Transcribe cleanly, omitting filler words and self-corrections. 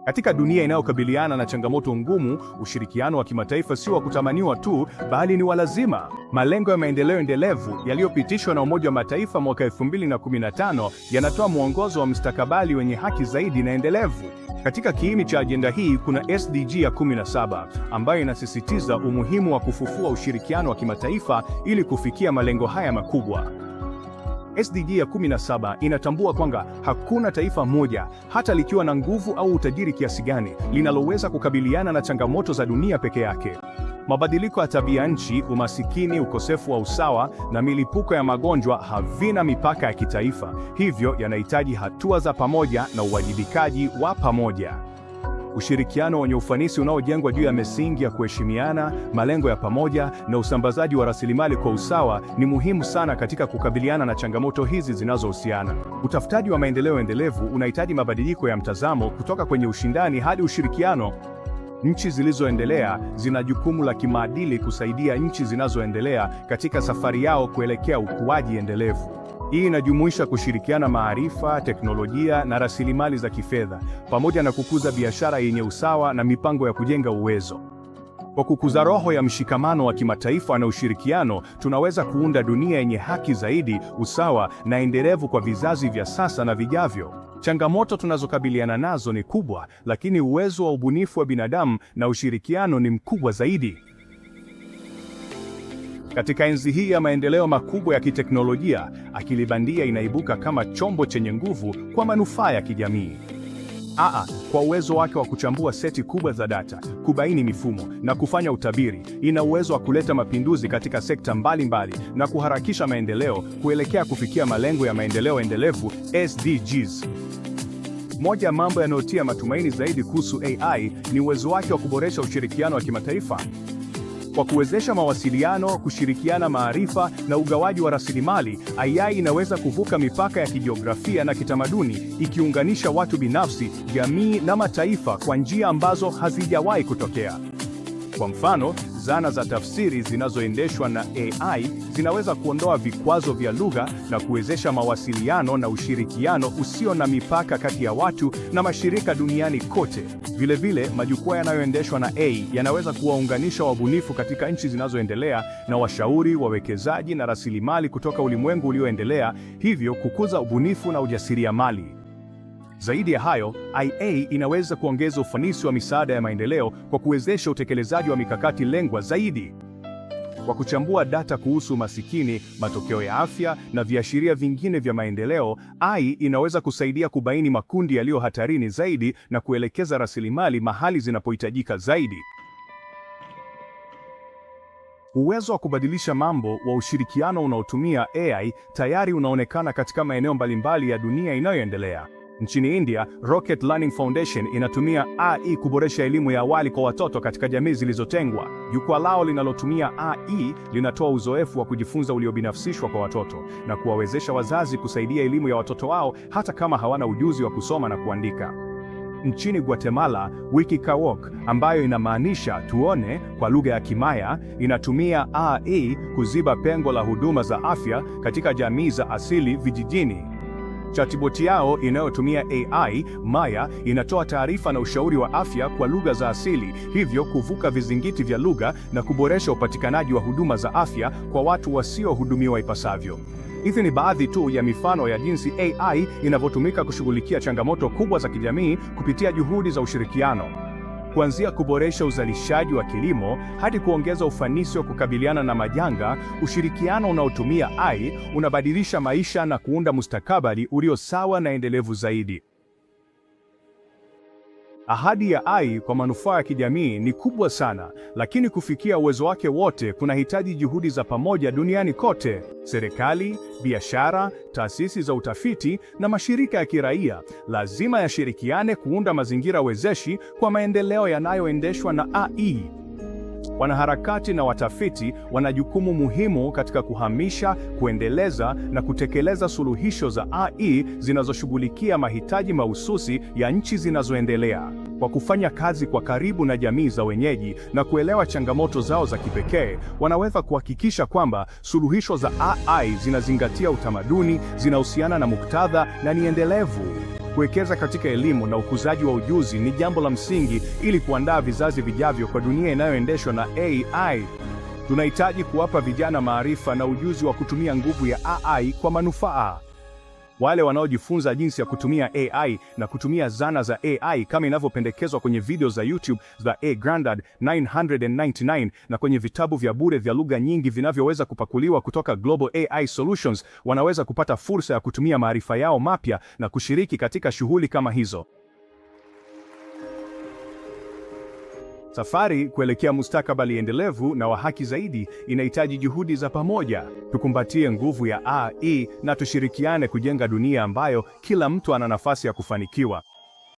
Katika dunia inayokabiliana na changamoto ngumu, ushirikiano wa kimataifa si wa kutamaniwa tu, bali ni wa lazima. Malengo ya maendeleo endelevu yaliyopitishwa na Umoja wa Mataifa mwaka 2015 yanatoa mwongozo wa mustakabali wenye haki zaidi na endelevu. Katika kiini cha ajenda hii kuna SDG ya 17 ambayo inasisitiza umuhimu wa kufufua ushirikiano wa kimataifa ili kufikia malengo haya makubwa. SDG ya 17 inatambua kwamba hakuna taifa moja, hata likiwa na nguvu au utajiri kiasi gani, linaloweza kukabiliana na changamoto za dunia peke yake. Mabadiliko ya tabia nchi, umasikini, ukosefu wa usawa na milipuko ya magonjwa havina mipaka ya kitaifa, hivyo yanahitaji hatua za pamoja na uwajibikaji wa pamoja. Ushirikiano wenye ufanisi unaojengwa juu ya misingi ya kuheshimiana, malengo ya pamoja na usambazaji wa rasilimali kwa usawa ni muhimu sana katika kukabiliana na changamoto hizi zinazohusiana. Utafutaji wa maendeleo endelevu unahitaji mabadiliko ya mtazamo kutoka kwenye ushindani hadi ushirikiano. Nchi zilizoendelea zina jukumu la kimaadili kusaidia nchi zinazoendelea katika safari yao kuelekea ukuaji endelevu. Hii inajumuisha kushirikiana maarifa, teknolojia na rasilimali za kifedha, pamoja na kukuza biashara yenye usawa na mipango ya kujenga uwezo. Kwa kukuza roho ya mshikamano wa kimataifa na ushirikiano, tunaweza kuunda dunia yenye haki zaidi, usawa na endelevu kwa vizazi vya sasa na vijavyo. Changamoto tunazokabiliana nazo ni kubwa, lakini uwezo wa ubunifu wa binadamu na ushirikiano ni mkubwa zaidi. Katika enzi hii ya maendeleo makubwa ya kiteknolojia, akili bandia inaibuka kama chombo chenye nguvu kwa manufaa ya kijamii. Kwa uwezo wake wa kuchambua seti kubwa za data, kubaini mifumo na kufanya utabiri, ina uwezo wa kuleta mapinduzi katika sekta mbalimbali na kuharakisha maendeleo kuelekea kufikia malengo ya maendeleo endelevu SDGs. Moja ya mambo yanayotia matumaini zaidi kuhusu AI ni uwezo wake wa kuboresha ushirikiano wa kimataifa. Kwa kuwezesha mawasiliano, kushirikiana maarifa na ugawaji wa rasilimali, AI inaweza kuvuka mipaka ya kijiografia na kitamaduni, ikiunganisha watu binafsi, jamii na mataifa kwa njia ambazo hazijawahi kutokea. Kwa mfano, zana za tafsiri zinazoendeshwa na AI zinaweza kuondoa vikwazo vya lugha na kuwezesha mawasiliano na ushirikiano usio na mipaka kati ya watu na mashirika duniani kote. Vilevile, majukwaa yanayoendeshwa na AI yanaweza kuwaunganisha wabunifu katika nchi zinazoendelea na washauri, wawekezaji na rasilimali kutoka ulimwengu ulioendelea, hivyo kukuza ubunifu na ujasiriamali. Zaidi ya hayo, AI inaweza kuongeza ufanisi wa misaada ya maendeleo kwa kuwezesha utekelezaji wa mikakati lengwa zaidi. Kwa kuchambua data kuhusu umasikini, matokeo ya afya na viashiria vingine vya maendeleo, AI inaweza kusaidia kubaini makundi yaliyo hatarini zaidi na kuelekeza rasilimali mahali zinapohitajika zaidi. Uwezo wa kubadilisha mambo wa ushirikiano unaotumia AI tayari unaonekana katika maeneo mbalimbali ya dunia inayoendelea. Nchini India, Rocket Learning Foundation inatumia AI kuboresha elimu ya awali kwa watoto katika jamii zilizotengwa. Jukwaa lao linalotumia AI linatoa uzoefu wa kujifunza uliobinafsishwa kwa watoto na kuwawezesha wazazi kusaidia elimu ya watoto wao hata kama hawana ujuzi wa kusoma na kuandika. Nchini Guatemala, Wikikawok, ambayo inamaanisha tuone kwa lugha ya Kimaya, inatumia AI kuziba pengo la huduma za afya katika jamii za asili vijijini. Chatibot yao inayotumia AI, Maya, inatoa taarifa na ushauri wa afya kwa lugha za asili, hivyo kuvuka vizingiti vya lugha na kuboresha upatikanaji wa huduma za afya kwa watu wasiohudumiwa ipasavyo. Hizi ni baadhi tu ya mifano ya jinsi AI inavyotumika kushughulikia changamoto kubwa za kijamii kupitia juhudi za ushirikiano. Kuanzia kuboresha uzalishaji wa kilimo hadi kuongeza ufanisi wa kukabiliana na majanga, ushirikiano unaotumia AI unabadilisha maisha na kuunda mustakabali ulio sawa na endelevu zaidi. Ahadi ya AI kwa manufaa ya kijamii ni kubwa sana, lakini kufikia uwezo wake wote kunahitaji juhudi za pamoja duniani kote. Serikali, biashara, taasisi za utafiti na mashirika ya kiraia lazima yashirikiane kuunda mazingira wezeshi kwa maendeleo yanayoendeshwa na AI. Wanaharakati na watafiti wana jukumu muhimu katika kuhamisha, kuendeleza na kutekeleza suluhisho za AI zinazoshughulikia mahitaji mahususi ya nchi zinazoendelea. Kwa kufanya kazi kwa karibu na jamii za wenyeji na kuelewa changamoto zao za kipekee, wanaweza kuhakikisha kwamba suluhisho za AI zinazingatia utamaduni, zinahusiana na muktadha na ni endelevu. Kuwekeza katika elimu na ukuzaji wa ujuzi ni jambo la msingi ili kuandaa vizazi vijavyo kwa dunia inayoendeshwa na AI. Tunahitaji kuwapa vijana maarifa na ujuzi wa kutumia nguvu ya AI kwa manufaa. Wale wanaojifunza jinsi ya kutumia AI na kutumia zana za AI kama inavyopendekezwa kwenye video za YouTube za A Grandad 999 na kwenye vitabu vya bure vya lugha nyingi vinavyoweza kupakuliwa kutoka Global AI Solutions, wanaweza kupata fursa ya kutumia maarifa yao mapya na kushiriki katika shughuli kama hizo. Safari kuelekea mustakabali endelevu na wa haki zaidi inahitaji juhudi za pamoja. Tukumbatie nguvu ya AI na tushirikiane kujenga dunia ambayo kila mtu ana nafasi ya kufanikiwa.